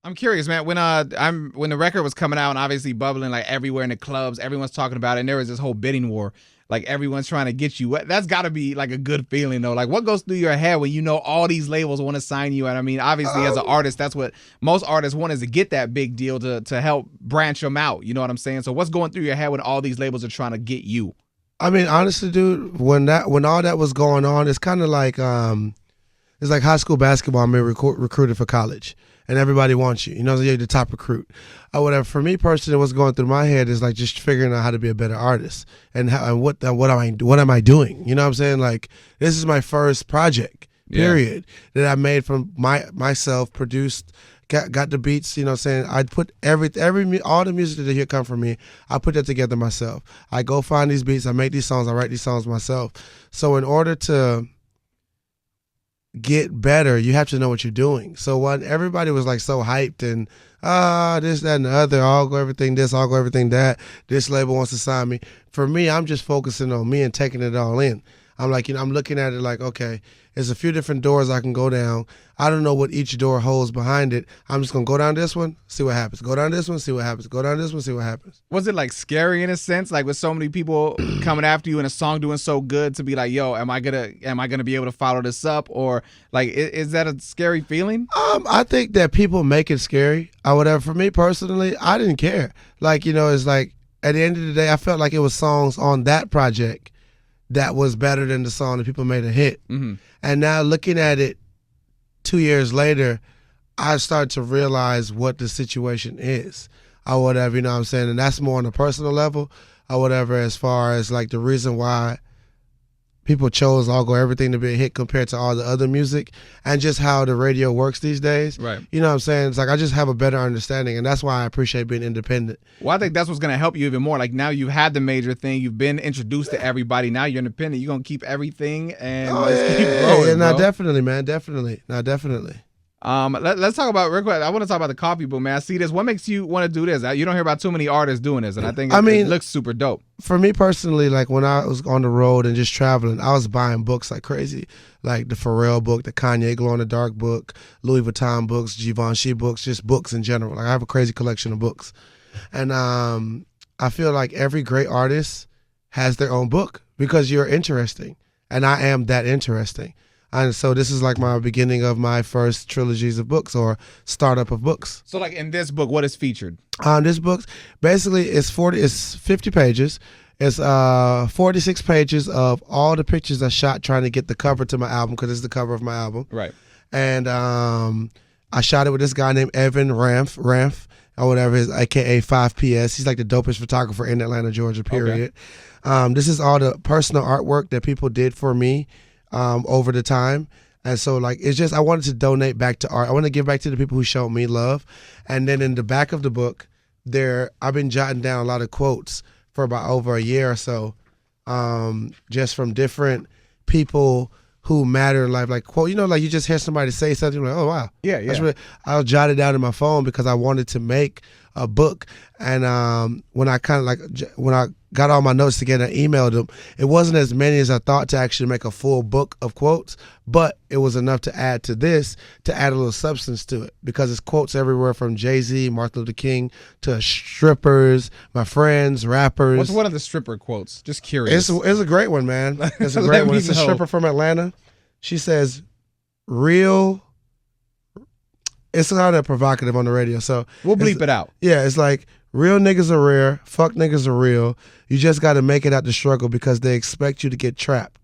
I'm curious, man. When the record was coming out and obviously bubbling like everywhere in the clubs, everyone's talking about it, and there was this whole bidding war. Like everyone's trying to get you. That's got to be like a good feeling though. Like what goes through your head when you know all these labels want to sign you? And I mean, obviously as an artist, that's what most artists want, is to get that big deal to help branch them out. You know what I'm saying? So what's going through your head when all these labels are trying to get you? I mean, honestly, dude, when all that was going on, it's kind of like it's like high school basketball. I'm being recruited for college, and everybody wants you. You know, you're the top recruit or whatever. For me personally, what's going through my head is like just figuring out how to be a better artist and what am I doing? You know what I'm saying? Like this is my first project, period, that I made from myself, produced. Got the beats, you know what I'm saying? I put all the music that you hear come from me, I put that together myself. I go find these beats, I make these songs, I write these songs myself. So in order to get better, you have to know what you're doing. So when everybody was like so hyped and this, that, and the other, I'll go everything this, I'll go everything that, this label wants to sign me. For me, I'm just focusing on me and taking it all in. I'm like, I'm looking at it like, okay, there's a few different doors I can go down. I don't know what each door holds behind it. I'm just going to go down this one, see what happens. Go down this one, see what happens. Go down this one, see what happens. Was it like scary in a sense? Like with so many people coming after you and a song doing so good to be like, yo, am I gonna be able to follow this up? Or like, is that a scary feeling? I think that people make it scary or whatever. For me personally, I didn't care. Like, it's like at the end of the day, I felt like it was songs on that project that was better than the song that people made a hit. Mm-hmm. And now looking at it 2 years later, I started to realize what the situation is or whatever, you know what I'm saying? And that's more on a personal level or whatever, as far as like the reason why people chose I'll Go Everything to be a hit compared to all the other music, and just how the radio works these days. Right. You know what I'm saying? It's like I just have a better understanding, and that's why I appreciate being independent. Well, I think that's what's going to help you even more. Like now you've had the major thing, you've been introduced to everybody, now you're independent, you're going to keep everything and keep growing, yeah, no, bro. definitely, man, definitely. Let's talk about real quick. I want to talk about the coffee book, man. I see this. What makes you want to do this? You don't hear about too many artists doing this, and I think it looks super dope. For me personally, like when I was on the road and just traveling, I was buying books like crazy, like the Pharrell book, the Kanye Glow in the Dark book, Louis Vuitton books, Givenchy books, just books in general. Like I have a crazy collection of books, and I feel like every great artist has their own book because you're interesting, and I am that interesting. And so this is like my beginning of my first trilogies of books or startup of books. So like in this book, what is featured? This book, basically it's 50 pages. It's 46 pages of all the pictures I shot trying to get the cover to my album, because it's the cover of my album. Right. And I shot it with this guy named Evan Ramf, or whatever, his AKA 5PS. He's like the dopest photographer in Atlanta, Georgia, period. Okay. This is all the personal artwork that people did for me over the time. And so like it's just I wanted to donate back to art. I want to give back to the people who showed me love. And then in the back of the book I've been jotting down a lot of quotes for about over a year or so, just from different people who matter in life. Like quote, like you just hear somebody say something like, oh wow, yeah, that's really, I'll jot it down in my phone because I wanted to make a book. And when I got all my notes together and emailed them, it wasn't as many as I thought to actually make a full book of quotes, but it was enough to add to this, to add a little substance to it, because it's quotes everywhere from Jay-Z, Martin Luther King, to strippers, my friends, rappers. What's one of the stripper quotes? Just curious. It's a great one, man. It's a great one. It's a stripper from Atlanta. She says, real... It's kind of provocative on the radio, so... We'll bleep it out. Yeah, it's like, real niggas are rare, fuck niggas are real. You just got to make it out the struggle because they expect you to get trapped.